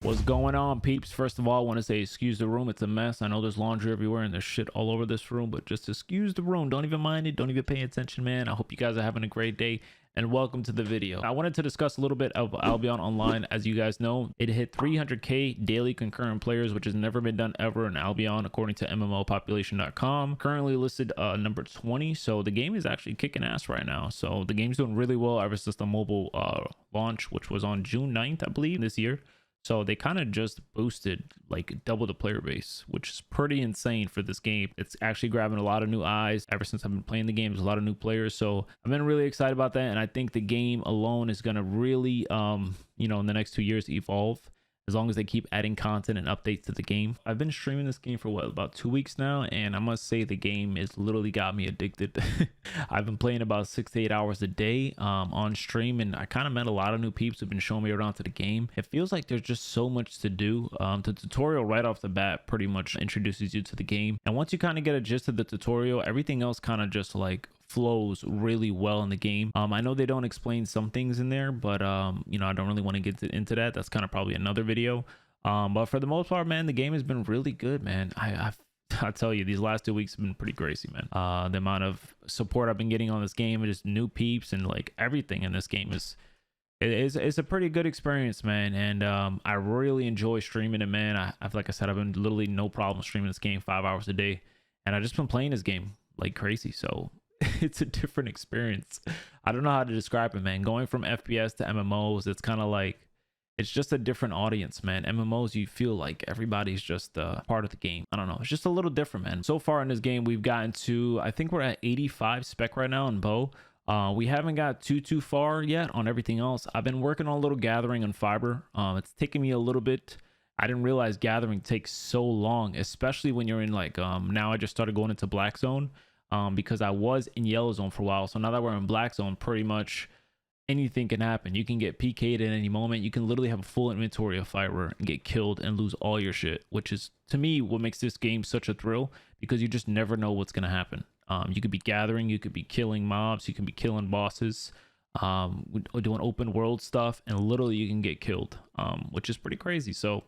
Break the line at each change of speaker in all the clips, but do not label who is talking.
What's going on, peeps? First of all, I want to say excuse the room. It's a mess. I know there's laundry everywhere and there's shit all over this room, but just excuse the room. Don't even mind it. Don't even pay attention, man. I hope you guys are having a great day and welcome to the video. I wanted to discuss a little bit of Albion Online. As you guys know, it hit 300k daily concurrent players, which has never been done ever in Albion according to mmopopulation.com. Currently listed number 20, so the game is actually kicking ass right now. So the game's doing really well ever since the mobile launch, which was on June 9th, I believe, this year. So they kind of just boosted like double the player base, which is pretty insane for this game. It's actually grabbing a lot of new eyes. Ever since I've been playing the game, there's a lot of new players. So I've been really excited about that. And I think the game alone is going to really, in the next 2 years evolve, as long as they keep adding content and updates to the game. I've been streaming this game for about 2 weeks now, and I must say the game has literally got me addicted. I've been playing about 6 to 8 hours a day on stream, and I kind of met a lot of new peeps who've been showing me around to the game. It feels like there's just so much to do. The tutorial right off the bat pretty much introduces you to the game, and once you kind of get a gist of the tutorial, everything else kind of just like flows really well in the game. I know they don't explain some things in there, but I don't really want to get into that. That's kind of probably another video. But for the most part, man, the game has been really good, man. I tell you, these last 2 weeks have been pretty crazy, man. The amount of support I've been getting on this game, and just new peeps and like everything in this game it's a pretty good experience, man. And I really enjoy streaming it, man. Like I said, I've been literally no problem streaming this game 5 hours a day, and I've just been playing this game like crazy. So it's a different experience. I don't know how to describe it, man. Going from FPS to MMOs, it's kind of like, it's just a different audience, man. MMOs, you feel like everybody's just part of the game. I don't know. It's just a little different, man. So far in this game, we've gotten to, I think we're at 85 spec right now in bow. We haven't got too far yet on everything else. I've been working on a little gathering on fiber. It's taking me a little bit. I didn't realize gathering takes so long, especially when you're in like, now I just started going into black zone. Because I was in yellow zone for a while. So now that we're in black zone, pretty much anything can happen. You can get PK'd at any moment. You can literally have a full inventory of fiber and get killed and lose all your shit, which is, to me, what makes this game such a thrill, because you just never know what's going to happen. You could be gathering, you could be killing mobs, you can be killing bosses, doing open world stuff, and literally you can get killed, which is pretty crazy. So,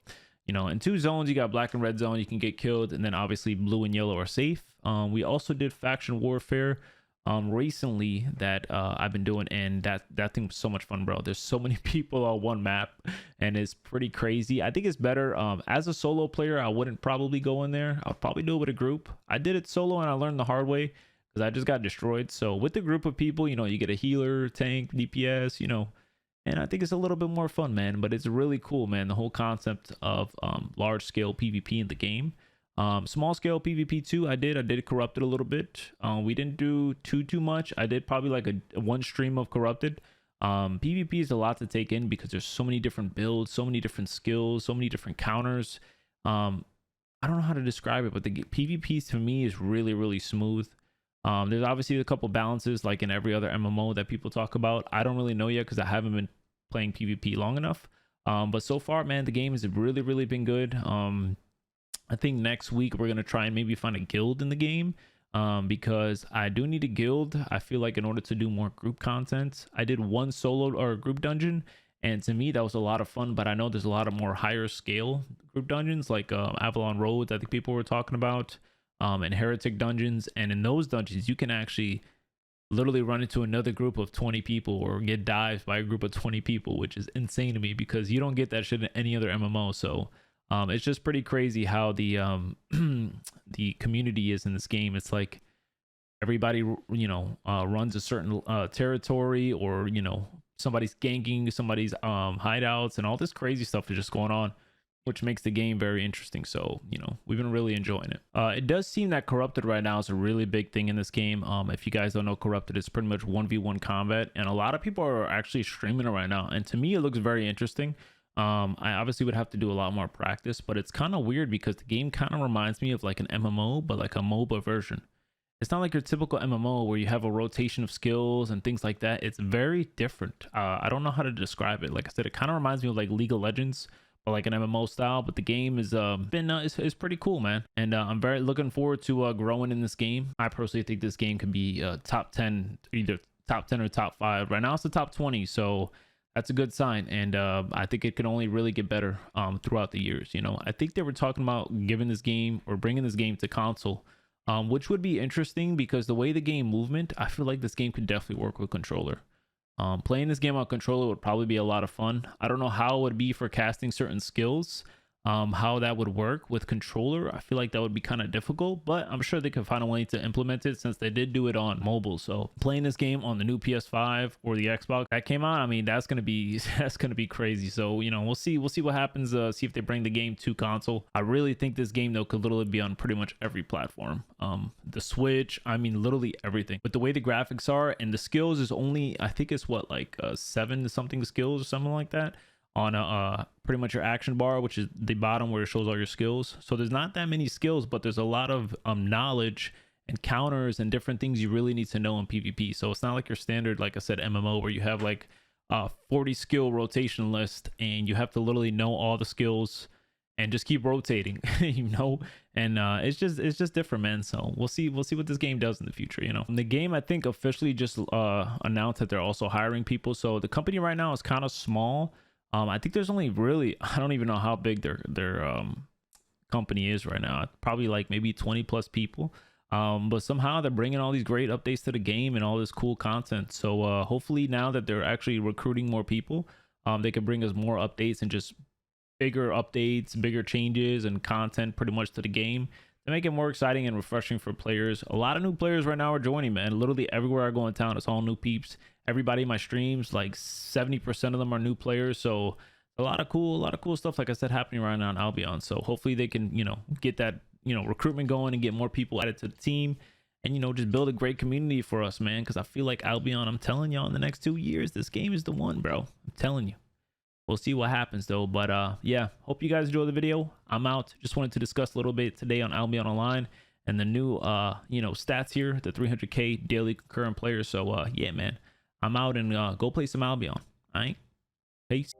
in 2 zones, you got black and red zone, you can get killed, and then obviously blue and yellow are safe. We also did faction warfare recently that I've been doing, and that thing was so much fun, bro. There's so many people on one map, and it's pretty crazy. I think it's better as a solo player. I wouldn't probably go in there. I'll probably do it with a group. I did it solo, and I learned the hard way because I just got destroyed. So with a group of people, you get a healer, tank, DPS, and I think it's a little bit more fun, man. But it's really cool, man. The whole concept of large scale PvP in the game. Small scale PvP too. I did corrupted a little bit. We didn't do too much. I did probably like a one stream of corrupted. PvP is a lot to take in because there's so many different builds, so many different skills, so many different counters. I don't know how to describe it, but the PvP to me is really smooth. There's obviously a couple balances like in every other MMO that people talk about. I don't really know yet because I haven't been playing PvP long enough. But so far, man, the game has really been good. I think next week we're gonna try and maybe find a guild in the game, because I do need a guild. I feel like in order to do more group content. I did one solo or group dungeon, and to me that was a lot of fun, but I know there's a lot of more higher scale group dungeons like Avalon Roads, I think people were talking about, and Heretic dungeons. And in those dungeons you can actually literally run into another group of 20 people or get dived by a group of 20 people, which is insane to me because you don't get that shit in any other MMO. So it's just pretty crazy how the the community is in this game. It's like everybody runs a certain territory, or somebody's ganking somebody's hideouts, and all this crazy stuff is just going on, which makes the game very interesting. So we've been really enjoying it. It does seem that corrupted right now is a really big thing in this game. If you guys don't know, corrupted is pretty much 1v1 combat, and a lot of people are actually streaming it right now, and to me it looks very interesting. I obviously would have to do a lot more practice, but it's kind of weird because the game kind of reminds me of like an MMO, but like a MOBA version. It's not like your typical MMO where you have a rotation of skills and things like that. It's very different. I don't know how to describe it. Like I said, it kind of reminds me of like League of Legends, but like an MMO style. But the game is is pretty cool, man. And I'm very looking forward to growing in this game. I personally think this game can be top 10, either top 10 or top 5. Right now it's the top 20, so that's a good sign. And I think it can only really get better throughout the years. You know, I think they were talking about giving this game or bringing this game to console, which would be interesting because the way the game movement, I feel like this game could definitely work with controller. Playing this game on controller would probably be a lot of fun. I don't know how it would be for casting certain skills, how that would work with controller. I feel like that would be kind of difficult, but I'm sure they could find a way to implement it since they did do it on mobile. So playing this game on the new PS5 or the Xbox that came out, I mean, that's gonna be that's gonna be crazy. So you know, we'll see what happens. See if they bring the game to console. I really think this game though could literally be on pretty much every platform. The Switch, I mean, literally everything. But the way the graphics are and the skills is only, I think it's what, like 7 something skills or something like that on pretty much your action bar, which is the bottom where it shows all your skills. So there's not that many skills, but there's a lot of knowledge and counters and different things you really need to know in PvP. So it's not like your standard, like I said, MMO where you have like 40 skill rotation list and you have to literally know all the skills and just keep rotating, you know. And it's just different, man. So we'll see what this game does in the future, you know. And the game, I think, officially just announced that they're also hiring people. So the company right now is kind of small. I think there's only really, I don't even know how big their company is right now. Probably like maybe 20 plus people. But somehow they're bringing all these great updates to the game and all this cool content. So hopefully now that they're actually recruiting more people, they can bring us more updates and just bigger updates, bigger changes and content pretty much to the game to make it more exciting and refreshing for players. A lot of new players right now are joining, man. Literally everywhere I go in town, it's all new peeps. Everybody in my streams, like 70% of them are new players. So a lot of cool stuff, like I said, happening right now in Albion. So hopefully they can, you know, get that, you know, recruitment going and get more people added to the team and, you know, just build a great community for us, man. Because I feel like Albion, I'm telling y'all, in the next 2 years, this game is the one, bro. I'm telling you. We'll see what happens though. But yeah, hope you guys enjoy the video. I'm out. Just wanted to discuss a little bit today on Albion Online and the new you know, stats here, the 300k daily concurrent players. So yeah, man, I'm out, and go play some Albion. All right, peace.